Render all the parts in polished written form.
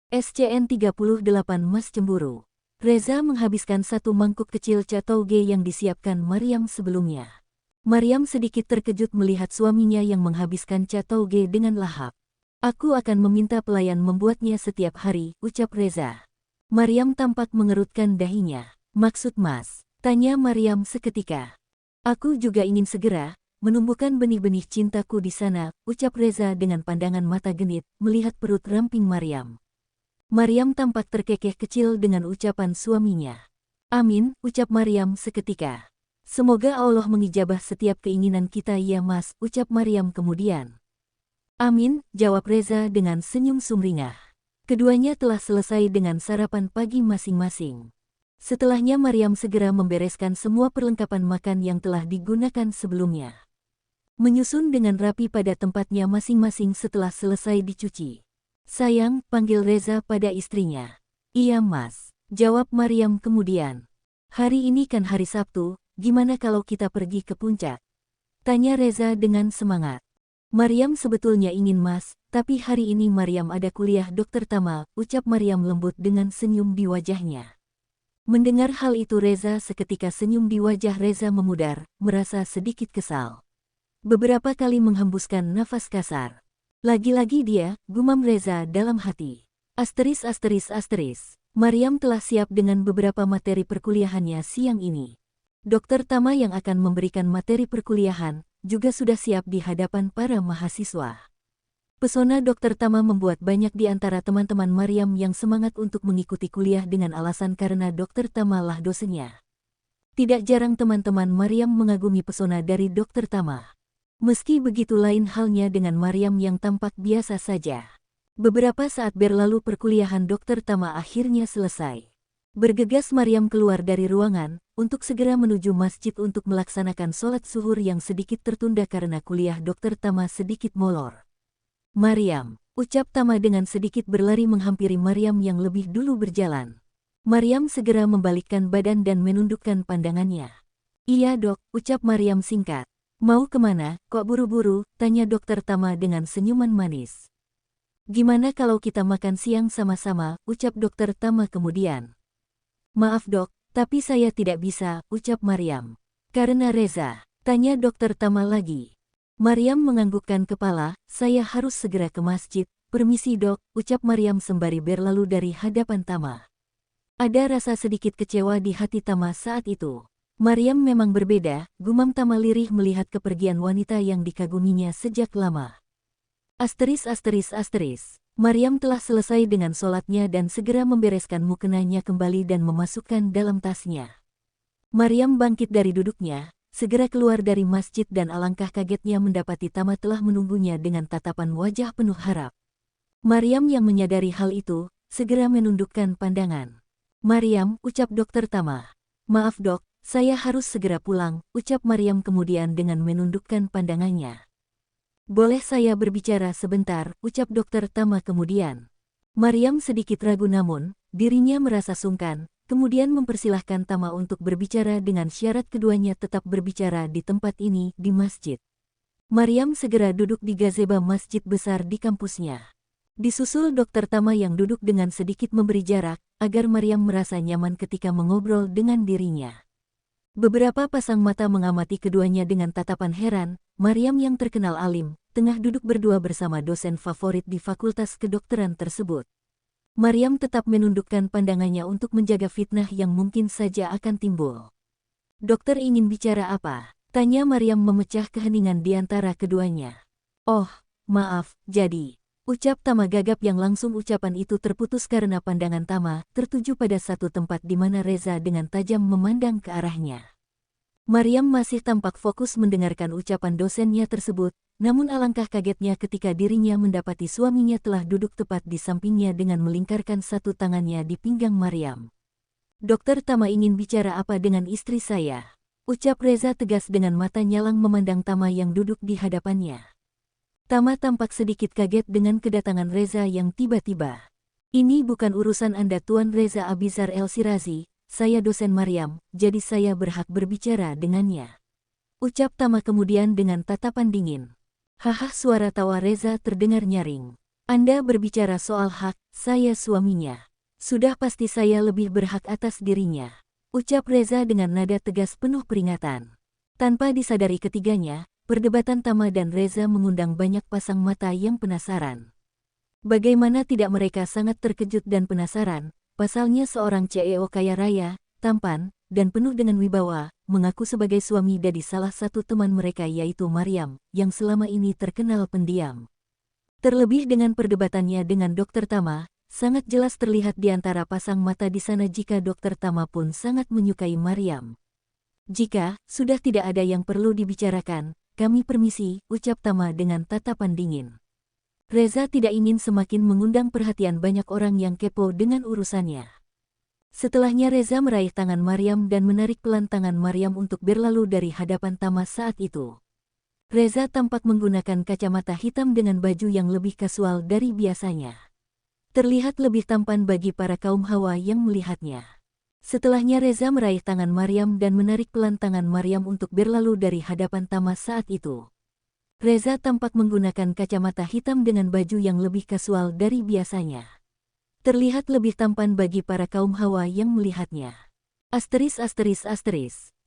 SCN-38 Mas cemburu. Reza menghabiskan satu mangkuk kecil catauge yang disiapkan Maryam sebelumnya. Maryam sedikit terkejut melihat suaminya yang menghabiskan catauge dengan lahap. Aku akan meminta pelayan membuatnya setiap hari, ucap Reza. Maryam tampak mengerutkan dahinya. Maksud Mas? Tanya Maryam seketika. Aku juga ingin segera menumbuhkan benih-benih cintaku di sana, ucap Reza dengan pandangan mata genit, melihat perut ramping Maryam. Maryam tampak terkekeh kecil dengan ucapan suaminya. Amin, ucap Maryam seketika. Semoga Allah mengijabah setiap keinginan kita ya Mas, ucap Maryam kemudian. Amin, jawab Reza dengan senyum sumringah. Keduanya telah selesai dengan sarapan pagi masing-masing. Setelahnya Maryam segera membereskan semua perlengkapan makan yang telah digunakan sebelumnya. Menyusun dengan rapi pada tempatnya masing-masing setelah selesai dicuci. Sayang, panggil Reza pada istrinya. Iya Mas, jawab Maryam kemudian. Hari ini kan hari Sabtu, gimana kalau kita pergi ke puncak? Tanya Reza dengan semangat. Maryam sebetulnya ingin Mas, tapi hari ini Maryam ada kuliah Dokter Tama, ucap Maryam lembut dengan senyum di wajahnya. Mendengar hal itu Reza seketika senyum di wajah Reza memudar, merasa sedikit kesal. Beberapa kali menghembuskan nafas kasar. Lagi-lagi dia, gumam Reza dalam hati. Maryam telah siap dengan beberapa materi perkuliahannya siang ini. Dokter Tama yang akan memberikan materi perkuliahan, juga sudah siap di hadapan para mahasiswa. Pesona Dokter Tama membuat banyak di antara teman-teman Maryam yang semangat untuk mengikuti kuliah dengan alasan karena Dokter Tama lah dosennya. Tidak jarang teman-teman Maryam mengagumi pesona dari Dokter Tama. Meski begitu lain halnya dengan Maryam yang tampak biasa saja. Beberapa saat berlalu perkuliahan Dokter Tama akhirnya selesai. Bergegas Maryam keluar dari ruangan, untuk segera menuju masjid untuk melaksanakan sholat zuhur yang sedikit tertunda karena kuliah Dokter Tama sedikit molor. Maryam, ucap Tama dengan sedikit berlari menghampiri Maryam yang lebih dulu berjalan. Maryam segera membalikkan badan dan menundukkan pandangannya. Iya dok, ucap Maryam singkat. Mau kemana, kok buru-buru, tanya Dokter Tama dengan senyuman manis. Gimana kalau kita makan siang sama-sama, ucap Dokter Tama kemudian. Maaf dok, tapi saya tidak bisa, ucap Maryam. Karena Reza, tanya Dokter Tama lagi. Maryam menganggukkan kepala, saya harus segera ke masjid, permisi dok, ucap Maryam sembari berlalu dari hadapan Tama. Ada rasa sedikit kecewa di hati Tama saat itu. Maryam memang berbeda, gumam Tama lirih melihat kepergian wanita yang dikaguminya sejak lama. Maryam telah selesai dengan sholatnya dan segera membereskan mukenanya kembali dan memasukkan dalam tasnya. Maryam bangkit dari duduknya, segera keluar dari masjid dan alangkah kagetnya mendapati Tama telah menunggunya dengan tatapan wajah penuh harap. Maryam yang menyadari hal itu, segera menundukkan pandangan. Maryam, ucap Dokter Tama. Maaf dok, saya harus segera pulang, ucap Maryam kemudian dengan menundukkan pandangannya. Boleh saya berbicara sebentar, ucap Dokter Tama kemudian. Maryam sedikit ragu namun, dirinya merasa sungkan, kemudian mempersilahkan Tama untuk berbicara dengan syarat keduanya tetap berbicara di tempat ini, di masjid. Maryam segera duduk di gazebo masjid besar di kampusnya. Disusul Dokter Tama yang duduk dengan sedikit memberi jarak, agar Maryam merasa nyaman ketika mengobrol dengan dirinya. Beberapa pasang mata mengamati keduanya dengan tatapan heran. Maryam yang terkenal alim, tengah duduk berdua bersama dosen favorit di fakultas kedokteran tersebut. Maryam tetap menundukkan pandangannya untuk menjaga fitnah yang mungkin saja akan timbul. Dokter ingin bicara apa? Tanya Maryam memecah keheningan di antara keduanya. Oh, maaf, jadi, ucap Tama gagap yang langsung ucapan itu terputus karena pandangan Tama tertuju pada satu tempat di mana Reza dengan tajam memandang ke arahnya. Maryam masih tampak fokus mendengarkan ucapan dosennya tersebut, namun alangkah kagetnya ketika dirinya mendapati suaminya telah duduk tepat di sampingnya dengan melingkarkan satu tangannya di pinggang Maryam. Dokter Tama ingin bicara apa dengan istri saya? Ucap Reza tegas dengan mata nyalang memandang Tama yang duduk di hadapannya. Tama tampak sedikit kaget dengan kedatangan Reza yang tiba-tiba. Ini bukan urusan Anda Tuan Reza Abizar El Sirazi. Saya dosen Maryam, jadi saya berhak berbicara dengannya. Ucap Tama kemudian dengan tatapan dingin. Haha, suara tawa Reza terdengar nyaring. Anda berbicara soal hak, saya suaminya. Sudah pasti saya lebih berhak atas dirinya. Ucap Reza dengan nada tegas penuh peringatan. Tanpa disadari ketiganya, perdebatan Tama dan Reza mengundang banyak pasang mata yang penasaran. Bagaimana tidak mereka sangat terkejut dan penasaran, pasalnya seorang CEO kaya raya, tampan, dan penuh dengan wibawa, mengaku sebagai suami dari salah satu teman mereka yaitu Maryam, yang selama ini terkenal pendiam. Terlebih dengan perdebatannya dengan Dr. Tama, sangat jelas terlihat di antara pasang mata di sana jika Dr. Tama pun sangat menyukai Maryam. Jika sudah tidak ada yang perlu dibicarakan, kami permisi, ucap Tama dengan tatapan dingin. Reza tidak ingin semakin mengundang perhatian banyak orang yang kepo dengan urusannya. Setelahnya Reza meraih tangan Maryam dan menarik pelan tangan Maryam untuk berlalu dari hadapan Tama saat itu. Reza tampak menggunakan kacamata hitam dengan baju yang lebih kasual dari biasanya. Terlihat lebih tampan bagi para kaum hawa yang melihatnya. Setelahnya Reza meraih tangan Maryam dan menarik pelan tangan Maryam untuk berlalu dari hadapan Tama saat itu. Reza tampak menggunakan kacamata hitam dengan baju yang lebih kasual dari biasanya. Terlihat lebih tampan bagi para kaum hawa yang melihatnya. Asteris.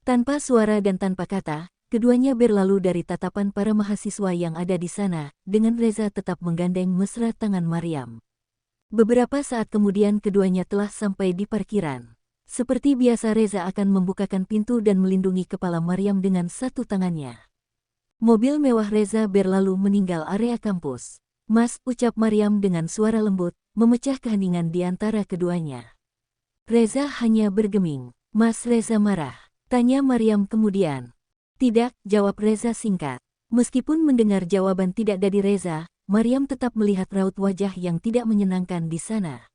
Tanpa suara dan tanpa kata, keduanya berlalu dari tatapan para mahasiswa yang ada di sana, dengan Reza tetap menggandeng mesra tangan Maryam. Beberapa saat kemudian keduanya telah sampai di parkiran. Seperti biasa Reza akan membukakan pintu dan melindungi kepala Maryam dengan satu tangannya. Mobil mewah Reza berlalu meninggal area kampus. Mas, ucap Maryam dengan suara lembut, memecah keheningan di antara keduanya. Reza hanya bergeming. Mas, Reza marah? Tanya Maryam kemudian. Tidak, jawab Reza singkat. Meskipun mendengar jawaban tidak dari Reza, Maryam tetap melihat raut wajah yang tidak menyenangkan di sana.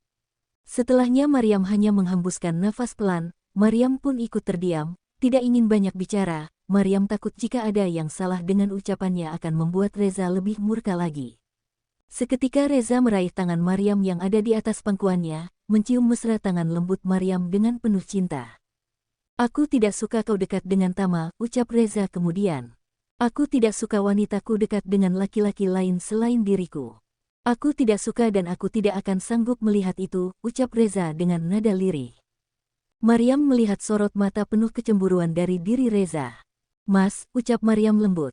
Setelahnya Maryam hanya menghembuskan nafas pelan, Maryam pun ikut terdiam, tidak ingin banyak bicara. Maryam takut jika ada yang salah dengan ucapannya akan membuat Reza lebih murka lagi. Seketika Reza meraih tangan Maryam yang ada di atas pangkuannya, mencium mesra tangan lembut Maryam dengan penuh cinta. Aku tidak suka kau dekat dengan Tama, ucap Reza kemudian. Aku tidak suka wanitaku dekat dengan laki-laki lain selain diriku. Aku tidak suka dan aku tidak akan sanggup melihat itu, ucap Reza dengan nada lirih. Maryam melihat sorot mata penuh kecemburuan dari diri Reza. Mas, ucap Maryam lembut.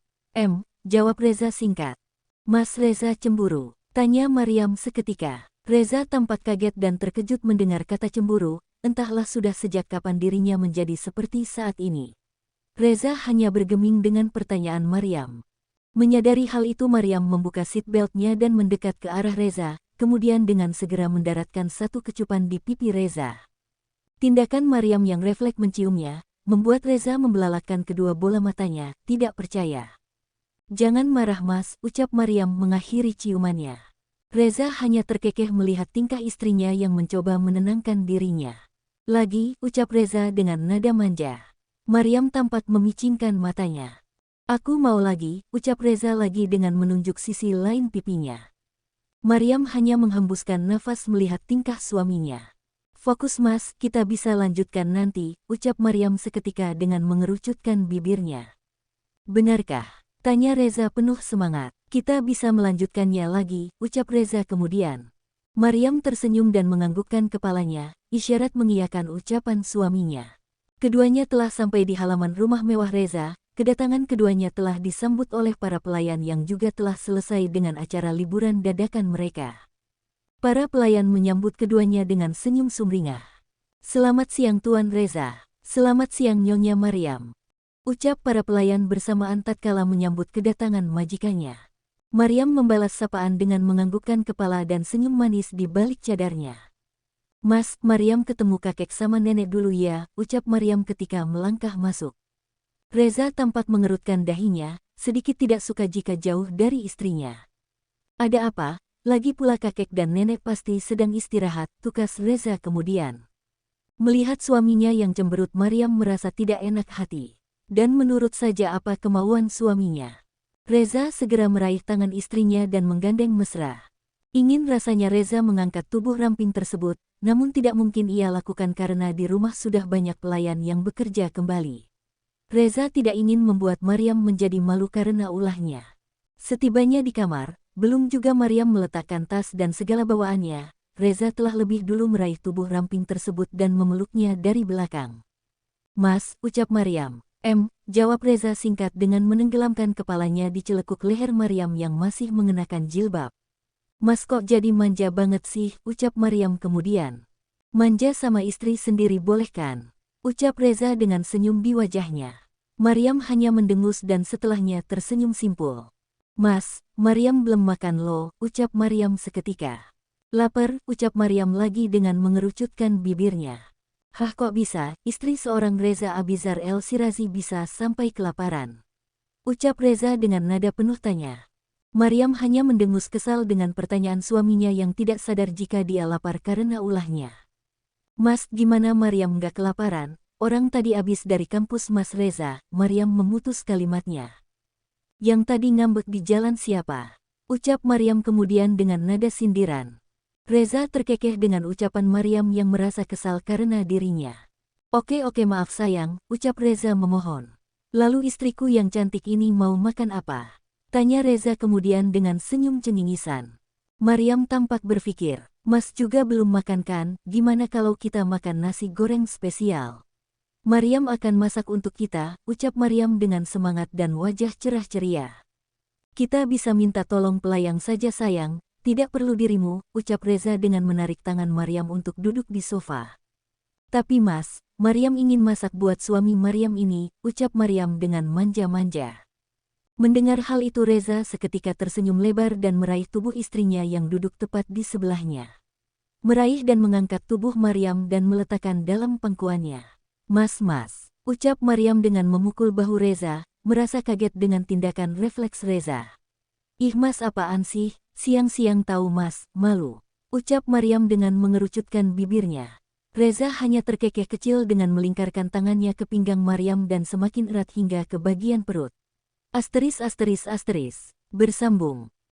Jawab Reza singkat. Mas, Reza cemburu? Tanya Maryam seketika. Reza tampak kaget dan terkejut mendengar kata cemburu, entahlah sudah sejak kapan dirinya menjadi seperti saat ini. Reza hanya bergeming dengan pertanyaan Maryam. Menyadari hal itu Maryam membuka seatbeltnya dan mendekat ke arah Reza, kemudian dengan segera mendaratkan satu kecupan di pipi Reza. Tindakan Maryam yang refleks menciumnya, membuat Reza membelalakkan kedua bola matanya, tidak percaya. Jangan marah Mas, ucap Maryam mengakhiri ciumannya. Reza hanya terkekeh melihat tingkah istrinya yang mencoba menenangkan dirinya. Lagi, ucap Reza dengan nada manja. Maryam tampak memicingkan matanya. Aku mau lagi, ucap Reza lagi dengan menunjuk sisi lain pipinya. Maryam hanya menghembuskan nafas melihat tingkah suaminya. Fokus Mas, kita bisa lanjutkan nanti, ucap Maryam seketika dengan mengerucutkan bibirnya. Benarkah? Tanya Reza penuh semangat. Kita bisa melanjutkannya lagi, ucap Reza kemudian. Maryam tersenyum dan menganggukkan kepalanya, isyarat mengiyakan ucapan suaminya. Keduanya telah sampai di halaman rumah mewah Reza, kedatangan keduanya telah disambut oleh para pelayan yang juga telah selesai dengan acara liburan dadakan mereka. Para pelayan menyambut keduanya dengan senyum sumringah. Selamat siang Tuan Reza. Selamat siang Nyonya Maryam. Ucap para pelayan bersamaan tatkala menyambut kedatangan majikannya. Maryam membalas sapaan dengan menganggukkan kepala dan senyum manis di balik cadarnya. Mas, Maryam ketemu kakek sama nenek dulu ya, ucap Maryam ketika melangkah masuk. Reza tampak mengerutkan dahinya, sedikit tidak suka jika jauh dari istrinya. Ada apa? Lagi pula kakek dan nenek pasti sedang istirahat, tukas Reza kemudian. Melihat suaminya yang cemberut Maryam merasa tidak enak hati. Dan menurut saja apa kemauan suaminya. Reza segera meraih tangan istrinya dan menggandeng mesra. Ingin rasanya Reza mengangkat tubuh ramping tersebut, namun tidak mungkin ia lakukan karena di rumah sudah banyak pelayan yang bekerja kembali. Reza tidak ingin membuat Maryam menjadi malu karena ulahnya. Setibanya di kamar, belum juga Maryam meletakkan tas dan segala bawaannya, Reza telah lebih dulu meraih tubuh ramping tersebut dan memeluknya dari belakang. "Mas," ucap Maryam. Jawab Reza singkat dengan menenggelamkan kepalanya di celekuk leher Maryam yang masih mengenakan jilbab. "Mas kok jadi manja banget sih," ucap Maryam kemudian. "Manja sama istri sendiri boleh kan?" ucap Reza dengan senyum di wajahnya. Maryam hanya mendengus dan setelahnya tersenyum simpul. "Mas, Maryam belum makan loh," ucap Maryam seketika. "Lapar," ucap Maryam lagi dengan mengerucutkan bibirnya. "Hah, kok bisa, istri seorang Reza Abizar El Shirazi bisa sampai kelaparan?" ucap Reza dengan nada penuh tanya. Maryam hanya mendengus kesal dengan pertanyaan suaminya yang tidak sadar jika dia lapar karena ulahnya. "Mas, gimana Maryam gak kelaparan? Orang tadi abis dari kampus Mas Reza." Maryam memutus kalimatnya. "Yang tadi ngambek di jalan siapa?" ucap Maryam kemudian dengan nada sindiran. Reza terkekeh dengan ucapan Maryam yang merasa kesal karena dirinya. Oke, maaf sayang," ucap Reza memohon. "Lalu istriku yang cantik ini mau makan apa?" tanya Reza kemudian dengan senyum cengingisan. Maryam tampak berpikir, "Mas juga belum makan kan, gimana kalau kita makan nasi goreng spesial? Maryam akan masak untuk kita," ucap Maryam dengan semangat dan wajah cerah ceria. "Kita bisa minta tolong pelayang saja sayang, tidak perlu dirimu," ucap Reza dengan menarik tangan Maryam untuk duduk di sofa. "Tapi Mas, Maryam ingin masak buat suami Maryam ini," ucap Maryam dengan manja-manja. Mendengar hal itu Reza seketika tersenyum lebar dan meraih tubuh istrinya yang duduk tepat di sebelahnya. Meraih dan mengangkat tubuh Maryam dan meletakkan dalam pangkuannya. Mas," ucap Maryam dengan memukul bahu Reza, merasa kaget dengan tindakan refleks Reza. "Ih Mas, apaan sih? Siang-siang tahu Mas, malu," ucap Maryam dengan mengerucutkan bibirnya. Reza hanya terkekeh kecil dengan melingkarkan tangannya ke pinggang Maryam dan semakin erat hingga ke bagian perut. Bersambung.